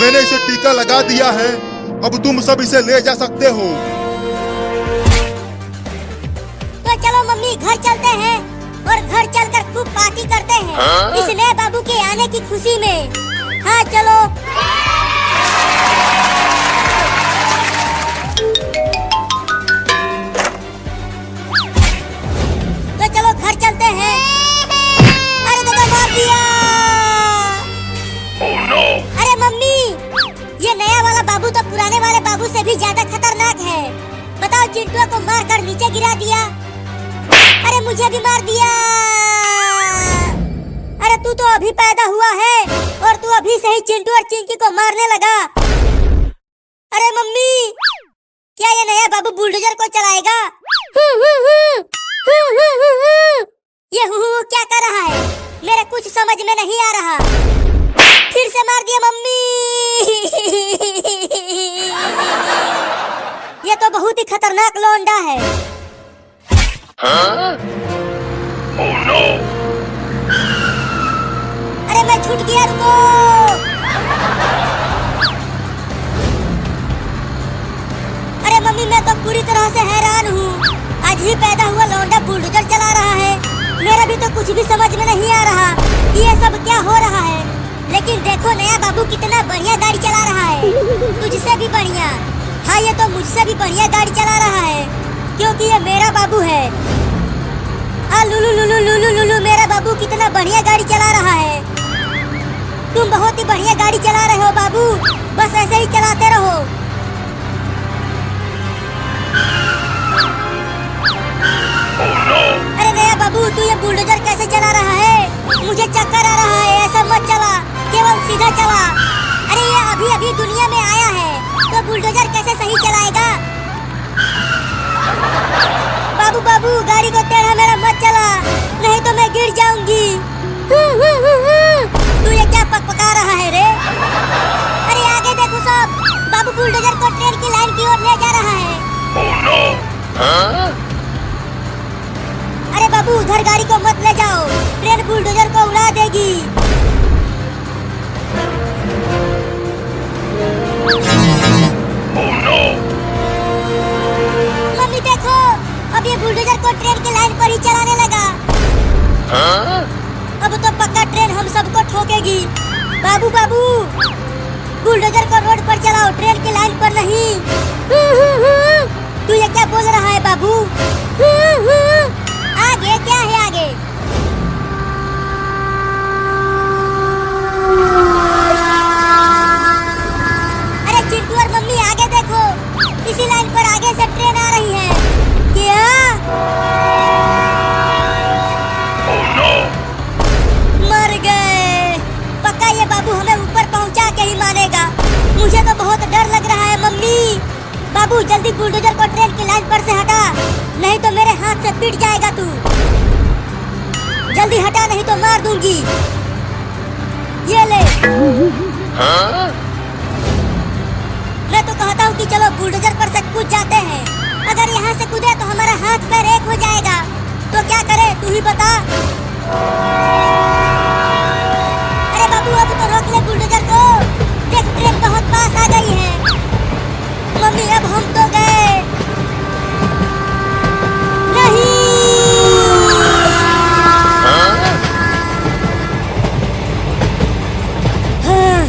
मैंने इसे टीका लगा दिया है। अब तुम सब इसे ले जा सकते हो। तो चलो मम्मी घर चलते हैं और घर चलकर खूब पार्टी करते हैं इस नए बाबू के आने की खुशी में। हाँ चलो। तो चलो घर चलते हैं। अरे दादा मार दिया। Oh no! अरे मम्मी, ये नया वाला बाबू तो पुराने वाले बाबू से भी ज्यादा खतरनाक है। बताओ, चिंटुआ को मारकर नीचे गिरा दिया। अरे मुझे भी मार दिया। अरे तू तो अभी पैदा हुआ है और तू अभी से ही चिंटू और चिंकी को मारने लगा। अरे मम्मी, क्या ये नया बाबू बुलडोजर को चलाएगा? ये क्या कर रहा है? मेरे कुछ समझ में नहीं आ रहा। फिर से मार दिया मम्मी। ये तो बहुत ही खतरनाक लौंडा है। Huh? Oh no! अरे मैं छूट गया, रुको। अरे मम्मी, मैं तो पूरी तरह से हैरान हूँ। आज ही पैदा हुआ लौंडा बुलडोजर चला रहा है। मेरा भी तो कुछ भी समझ में नहीं आ रहा कि ये सब क्या हो रहा है। लेकिन देखो, नया बाबू कितना बढ़िया गाड़ी चला रहा है, तुझसे भी बढ़िया। हाँ, ये तो मुझसे भी बढ़िया गाड़ी चला रहा है, क्योंकि ये मेरा बाबू है। लुलु लुलु लुलु लुलु, मेरा बाबू कितना बढ़िया गाड़ी चला रहा है। तुम बहुत ही बढ़िया गाड़ी चला रहे हो बाबू, बस ऐसे ही चलाते रहो। Oh no! अरे नया बाबू, तू ये बुलडोजर कैसे चला रहा है? मुझे चक्कर आ रहा है। ऐसा मत चला, केवल सीधा चला। अरे ये अभी अभी दुनिया में आया है, तो बुलडोजर कैसे सही चलाएगा? बाबू बाबू, गाड़ी को टेढ़ा मेरा मत चला, नहीं तो मैं गिर जाऊंगी। तू ये क्या पकपका रहा है रे? अरे आगे देखो सब, बाबू बुलडोजर को ट्रेन की लाइन की ओर ले जा रहा है। Oh no! Huh? अरे बाबू, उधर गाड़ी को मत ले जाओ, ट्रेन बुलडोजर को उड़ा देगी। Oh no! मम्मी देखो, अब ये बुलडोजर को ट्रेन की लाइन पर ही चलाने लगा। Huh? अब तो पक्का ट्रेन हम सबको ठोकेगी। बाबू बाबू, बुलडोजर को रोड पर चलाओ, ट्रेन की लाइन पर नहीं। तू ये क्या बोल रहा है बाबू? आगे क्या है आगे? अरे चिंटू और मम्मी आगे देखो, इसी लाइन पर आगे से ट्रेन आ रही है। क्या? Oh no! मर गए। पक्का ये बाबू हमें ऊपर पहुंचा के ही मानेगा। मुझे तो बहुत डर लग रहा है मम्मी। बाबू जल्दी बुलडोजर को ट्रेन की लाइन पर से हटा, नहीं तो मेरे हाथ से पिट जाएगा तू। जल्दी हटा, नहीं तो मार दूंगी। ये ले। Huh? मैं तो कहता हूँ कि चलो बुलडोजर पर से कूद जाते हैं। अगर यहाँ से कूदे तो हमारा हाथ पैर एक हो जाएगा। तो क्या करें, तू ही बता। अरे बाबू, अब तो रोक ले बुलडोजर को। देख, ट्रेन बहुत पास आ गई है। मम्मी, अब हम तो गए। नहीं। Huh? हाँ,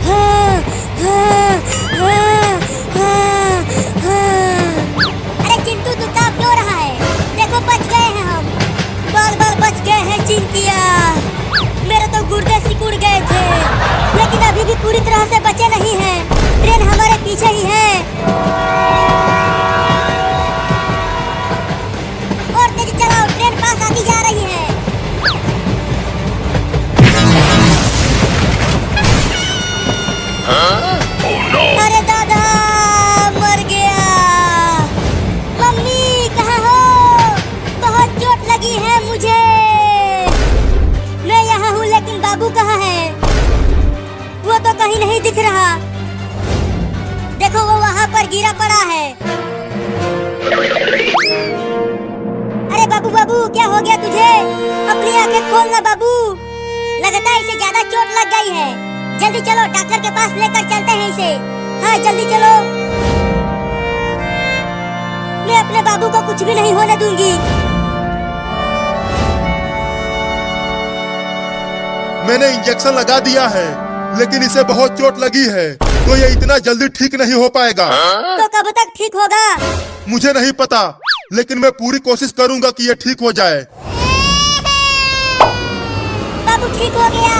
हाँ, हाँ, हाँ, हाँ, हाँ। अरे चिंटू, तू कांप क्यों रहा है? देखो, बच गए हैं हम। बाल बाल बच गए हैं चिंकिया। मेरे तो गुर्दे सिकुड़ गए थे, लेकिन अभी भी पूरी तरह से बचे नहीं हैं। ट्रेन हमारे पीछे ही है। और तेज चलाओ, ट्रेन पास आती जा रही है। Huh? Oh no! अरे दादा, मर गया। मम्मी कहाँ हो? बहुत चोट लगी है मुझे। मैं यहाँ हूँ, लेकिन बाबू कहाँ है? वो तो कहीं नहीं दिख रहा। देखो, वो वहाँ पर गिरा पड़ा है। अरे बाबू बाबू, क्या हो गया तुझे? अपनी आंखें खोलना बाबू। लगता है इसे ज्यादा चोट लग गई है। जल्दी चलो, डॉक्टर के पास लेकर चलते हैं इसे। हाँ जल्दी चलो। मैं अपने बाबू को कुछ भी नहीं होने दूंगी। मैंने इंजेक्शन लगा दिया है, लेकिन इसे बहुत चोट लगी है, तो ये इतना जल्दी ठीक नहीं हो पाएगा। तो कब तक ठीक होगा? मुझे नहीं पता, लेकिन मैं पूरी कोशिश करूंगा कि ये ठीक हो जाए। बाबू ठीक हो गया।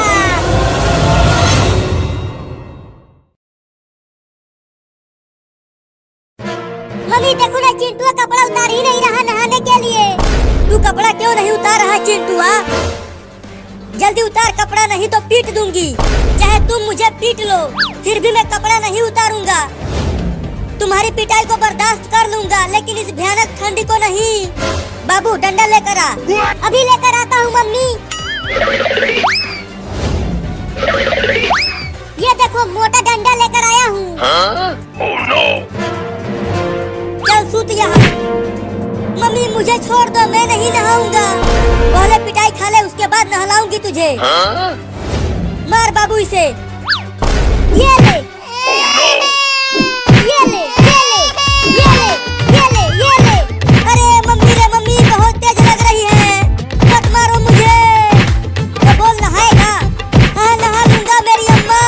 मम्मी देखो ना, चिंटुआ कपड़ा उतार ही नहीं रहा नहाने के लिए। तू कपड़ा क्यों नहीं उतार रहा चिंटुआ? जल्दी उतार कपड़ा, नहीं तो पीट दूंगी। चाहे तुम मुझे पीट लो, फिर भी मैं कपड़ा नहीं उतारूंगा। तुम्हारी पिटाई को बर्दाश्त कर लूंगा, लेकिन इस भयानक ठंडी को नहीं। बाबू डंडा लेकर आ। अभी लेकर आता हूँ मम्मी। ये देखो मोटा डंडा लेकर आया हूँ। Oh no! चल सूत यहाँ। मम्मी मुझे छोड़ दो, मैं नहीं नहाऊंगा। पहले पिटाई खा ले, उसके बाद नहलाऊंगी तुझे। मार बाबू इसे। ये ले, ये ले, ये ले, ये ले, ये ले, ये ले। अरे मम्मी रे मम्मी, बहुत तेज लग रही है। मत मारो मुझे। तो बोल नहाएगा? हाँ नहा लूंगा मेरी अम्मा।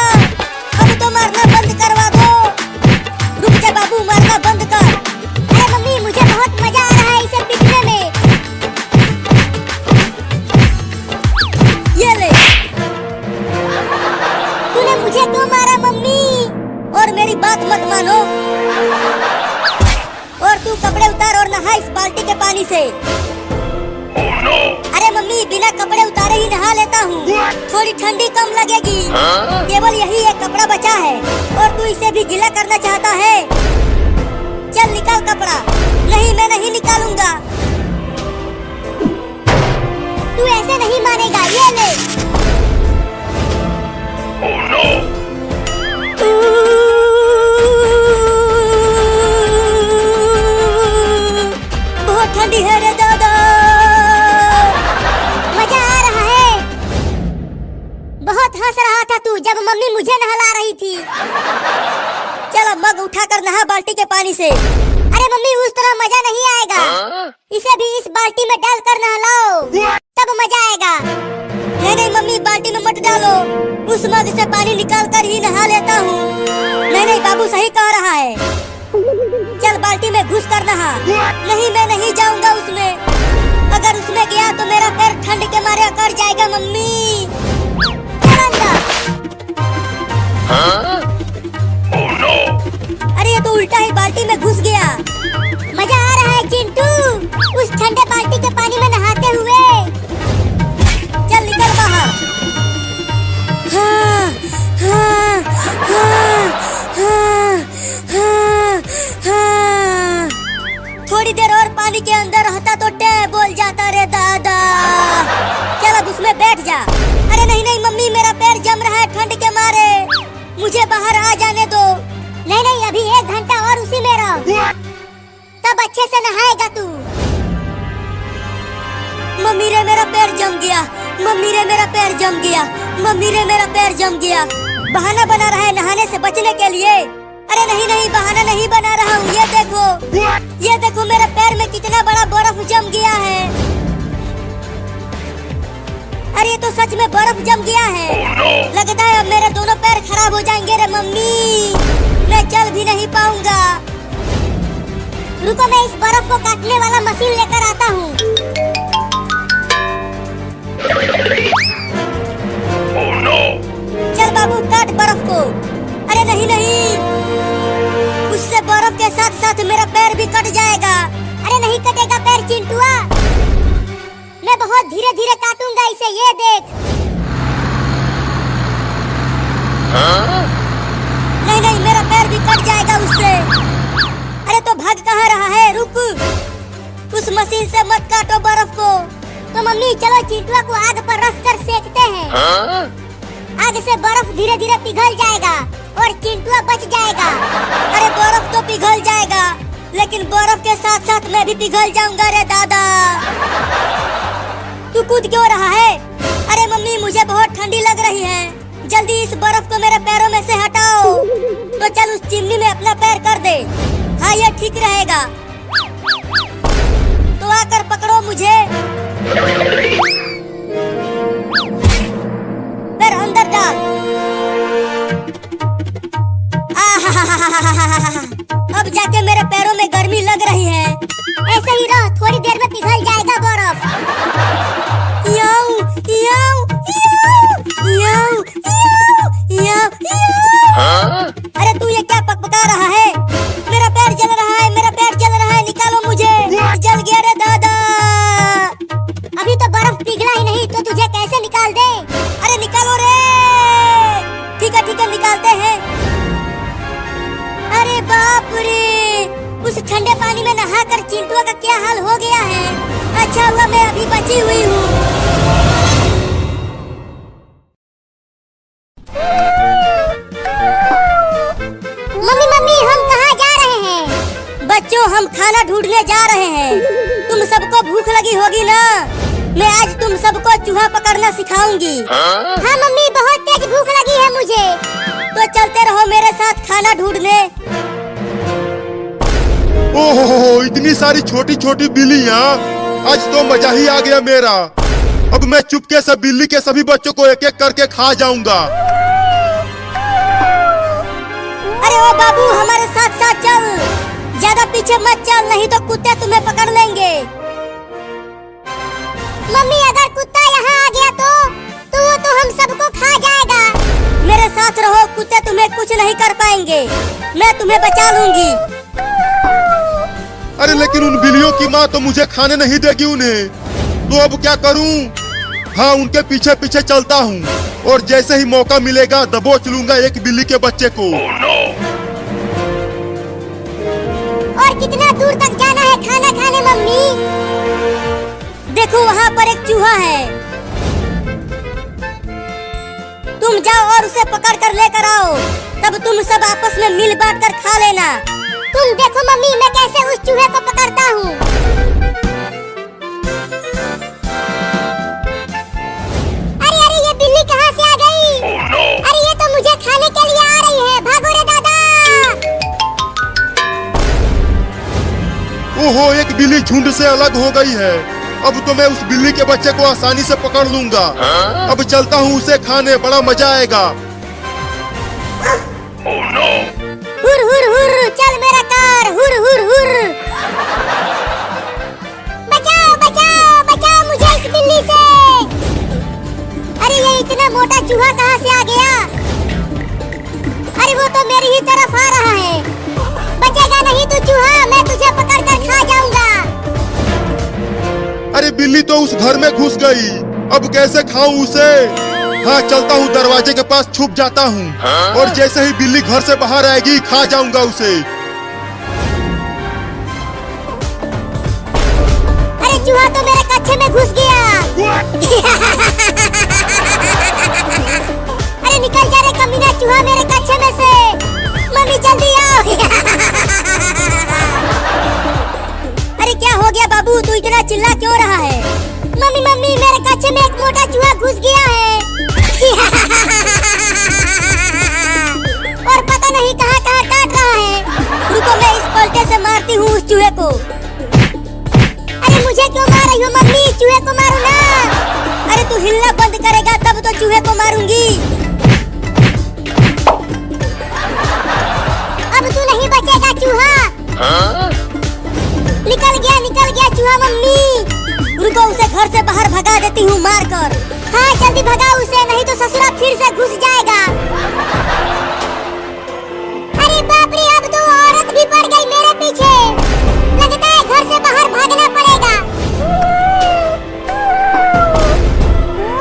अब तो मारना बंद करवा दो। रुक जा बाबू, मारना बंद कर। अरे मम्मी मुझे बहुत मजा आ रहा है इसे पीटने में। ये ले। तूने मुझे क्यों मारा मम्मी? और मेरी बात मत मानो। और तू कपड़े उतार और नहा इस बाल्टी के पानी से। Oh no! अरे मम्मी बिना कपड़े उतारे ही नहा लेता हूँ, थोड़ी ठंडी कम लगेगी। केवल यही एक कपड़ा बचा है, और तू इसे भी गीला करना चाहता है? चल निकाल कपड़ा। नहीं मैं नहीं निकालूंगा। तू ऐसे नहीं मानेगा। ये ले। Oh no! बहुत ठंडी है रे दादा। मजा आ रहा है। बहुत हंस रहा था तू जब मम्मी मुझे नहला रही थी। चलो मग उठाकर नहा बाल्टी के पानी से। अरे मम्मी उस तरह मजा नहीं आएगा। इसे भी इस बाल्टी में डालकर नहलाओ, तब मजा आएगा। नहीं नहीं मम्मी, बाल्टी में मत डालो। उस मग से पानी निकाल कर ही नहा लेता हूँ। नहीं नहीं बाबू सही कह रहा है। चल बाल्टी में घुस कर नहा। नहीं मैं नहीं जाऊंगा उसमें। अगर उसमें गया तो मेरा पैर ठंड के मारे अकड़ जाएगा मम्मी। चल अंदर। Oh no! अरे ये तो उल्टा ही बाल्टी में घुस गया। मजा आ रहा है चिंटू उस ठंडे बाल्टी के पानी में नहाते हुए। चल निकल बाहर। हाँ, हाँ, हाँ, हाँ, हाँ, हाँ। थोड़ी देर और पानी के अंदर रहता तो टे बोल जाता रे दादा। चल अब उसमें बैठ जा। अरे नहीं नहीं मम्मी, मेरा पैर जम रहा है ठंड के मारे। मुझे बाहर आ जाने दो। नहीं नहीं अभी 1 घंटा और उसी में रहो, तब अच्छे से नहाएगा तू। मम्मी रे मेरा पैर जम गया। मम्मी रे मेरा पैर जम गया। मम्मी रे मेरा पैर जम गया। बहाना बना रहा है नहाने से बचने के लिए। अरे नहीं नहीं बहाना नहीं बना रहा हूँ। ये देखो मेरे पैर में कितना बड़ा बर्फ जम गया है। अरे ये तो सच में बर्फ जम गया है। लगता है अब मेरे दोनों पैर खराब हो जाएंगे रे मम्मी। मैं चल भी नहीं पाऊंगा। रुको मैं इस बर्फ को काटने वाला मशीन लेकर आता हूँ। Oh no! चल बाबू काट बर्फ को। अरे नहीं नहीं, उससे बर्फ के साथ साथ मेरा पैर भी कट जाएगा। अरे नहीं कटेगा पैर चिंटुआ, मैं बहुत धीरे धीरे काटूंगा इसे। ये देख। नहीं नहीं मेरा पैर भी कट जाएगा उससे। अरे तो भाग कहाँ रहा है? रुक, उस मशीन से मत काटो बर्फ को। तो मम्मी चलो चिंटुआ को आग पर रख कर सेकते हैं। आग से बर्फ धीरे धीरे पिघल जाएगा और चिंटुआ बच जाएगा। अरे बर्फ तो पिघल जाएगा, लेकिन बर्फ के साथ साथ मैं भी पिघल जाऊंगा रे दादा। तू कूद क्यों रहा है? अरे मम्मी मुझे बहुत ठंडी लग रही है, जल्दी इस बर्फ को मेरे पैरों में से हटाओ। तो चल उस चिमनी में अपना पैर कर दे। हाँ ये ठीक रहेगा। तो आकर पकड़ो मुझे। पैर अंदर डाल। अब जाके मेरे पैरों में गर्मी लग रही है। ऐसे ही रहो, थोड़ी देर में पिघल जाएगा बर्फ। याऊ, याऊ, याऊ, याऊ, याऊ, याऊ, याऊ। अरे तू ये क्या पकपका रहा है? मेरा पैर जल रहा है, मेरा पैर जल रहा है, निकालो मुझे। जल गया रे दादा। अभी तो बर्फ पिघला ही नहीं तो तुझे कैसे निकाल दे? अरे निकालो रे। ठीक है निकालते हैं। अरे बाप रे, उस ठंडे पानी में नहाकर चिंटुआ का क्या हाल हो गया है। अच्छा हुआ मैं अभी बची हुई हूँ। मम्मी मम्मी हम कहाँ जा रहे हैं? बच्चों हम खाना ढूंढने जा रहे हैं। तुम सबको भूख लगी होगी ना? मैं आज तुम सबको चूहा पकड़ना सिखाऊंगी। हाँ मम्मी बहुत तेज भूख लगी है मुझे। तो चलते रहो मेरे साथ खाना ढूंढने। ओहो इतनी सारी छोटी छोटी बिल्लियाँ, आज तो मजा ही आ गया मेरा। अब मैं चुपके से बिल्ली के सभी बच्चों को एक एक करके खा जाऊंगा। अरे ओ बाबू हमारे साथ साथ चल, ज्यादा पीछे मत चल नहीं तो कुत्ते तुम्हें पकड़ लेंगे। मम्मी अगर कुत्ता यहाँ आ गया तो वो तो हम सबको खा जाएगा। मेरे साथ रहो, कुत्ते तुम्हें कुछ नहीं कर पाएंगे। मैं तुम्हें बचा लूंगी। अरे लेकिन उन बिल्लियों की माँ तो मुझे खाने नहीं देगी उन्हें, तो अब क्या करूं? हाँ उनके पीछे पीछे चलता हूँ और जैसे ही मौका मिलेगा दबोच लूंगा एक बिल्ली के बच्चे को। Oh no! और कितना दूर तक जाना है खाना खाने मम्मी? देखो वहाँ पर एक चूहा है। तुम जाओ और उसे पकड़ कर लेकर आओ, तब तुम सब आपस में मिल बांट कर खा लेना। तुम देखो मम्मी मैं कैसे उस चूहे को पकड़ता हूँ। अरे अरे ये बिल्ली कहाँ से आ गई? Oh no! अरे ये तो मुझे खाने के लिए आ रही है। भागो रे दादा। ओहो एक बिल्ली झुंड से अलग हो गई है। अब तो मैं उस बिल्ली के बच्चे को आसानी से पकड़ लूंगा। अब चलता हूँ उसे खाने, बड़ा मजा आएगा। Oh no! हुर हुर हुर चल मेरा कार, हुर हुर हुर। बचाओ बचाओ बचाओ मुझे इस बिल्ली से। अरे ये इतना मोटा चूहा कहाँ से आ गया? अरे वो तो मेरी ही तरफ आ रहा है। बचेगा नहीं तू चूहा, मैं तुझे पकड़ कर खा जाऊंगा। अरे बिल्ली तो उस घर में घुस गई, अब कैसे खाऊं उसे? हाँ चलता हूँ दरवाजे के पास छुप जाता हूँ और जैसे ही बिल्ली घर से बाहर आएगी खा जाऊंगा उसे। अरे चूहा तो मेरे कच्छे में घुस गया। अरे निकल जा रे कमीना चूहा मेरे कच्छे में से। मम्मी जल्दी आओ। अरे क्या हो गया बाबू, तू इतना चिल्ला क्यों रहा है? मम्मी मम्मी मेरे कच्छे में एक मोटा चूहा घुस गया है। और पता नहीं कहाँ कहाँ काट रहा है। रुको मैं इस पलटे से मारती हूँ उस चूहे को। अरे मुझे क्यों मार रही हो मम्मी? चूहे को मारो ना। अरे तू हिलना बंद करेगा तब तो चूहे को मारूंगी। अब तू नहीं बचेगा चूहा। निकल गया चूहा मम्मी। रुको उसे घर से बाहर भगा देती हूँ मार कर। हाँ जल्दी भगाओ उसे, नहीं तो ससुरा फिर से घुस जाएगा। अरे बाप रे अब तो औरत भी पड़ गई मेरे पीछे। लगता है घर से बाहर भागना पड़ेगा।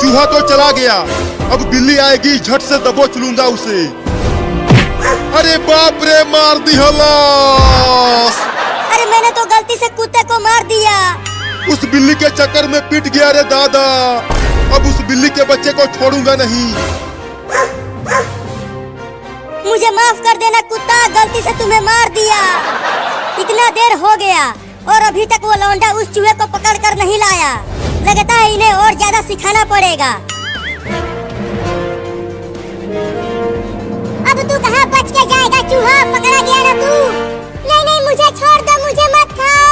चूहा तो चला गया, अब बिल्ली आएगी झट से दबोच लूंगा उसे। अरे बाप रे मार दी हलास। अरे मैंने तो गलती से कुत्ते को मार दिया। उस बिल्ली के चक्कर में पिट गया रे दादा। अब उस बिल्ली के बच्चे को छोड़ूंगा नहीं। मुझे माफ कर देना कुत्ता, गलती से तुम्हें मार दिया। इतना देर हो गया और अभी तक वो लौंडा उस चूहे को पकड़ कर नहीं लाया। लगता है इन्हें और ज्यादा सिखाना पड़ेगा। चूहा पकड़ा गया ना तू। नहीं नहीं मुझे छोड़ दो, मुझे मत खाओ।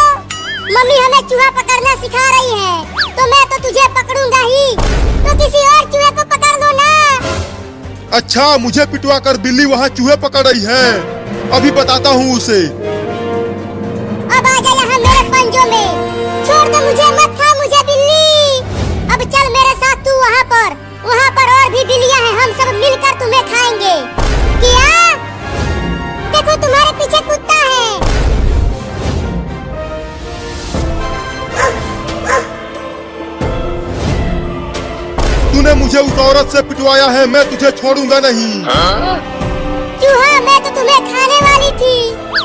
मम्मी हमें चूहा पकड़ना सिखा रही है, तो मैं तो तुझे पकड़ूंगा ही, तो किसी और चूहे को पकड़ लो ना। अच्छा, मुझे पिटवा कर बिल्ली वहाँ चूहे पकड़ रही है, अभी बताता हूँ उसे। अब आ जा यहाँ मेरे पंजों में, छोड़ दो मुझे, मत खा मुझे बिल्ली। अब चल मेरे साथ तू वहाँ पर और भी बिल्लियाँ हैं, हम सब मिलकर तुम्हें खाएंगे। क्या? देखो तुम्हारे पीछे कुत्ता है। तूने मुझे उस औरत से पिटवाया है, मैं तुझे छोड़ूंगा नहीं। चूहा, मैं तो तुम्हें खाने वाली थी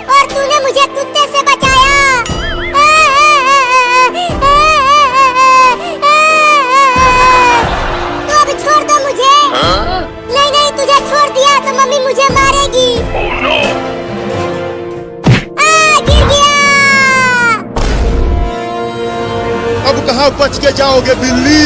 और तूने मुझे कुत्ते से बचाया। तो अब छोड़ दो मुझे। नहीं नहीं, तुझे छोड़ दिया तो मम्मी मुझे मारेगी। Oh no! गिर गया। अब कहाँ बच के जाओगे बिल्ली?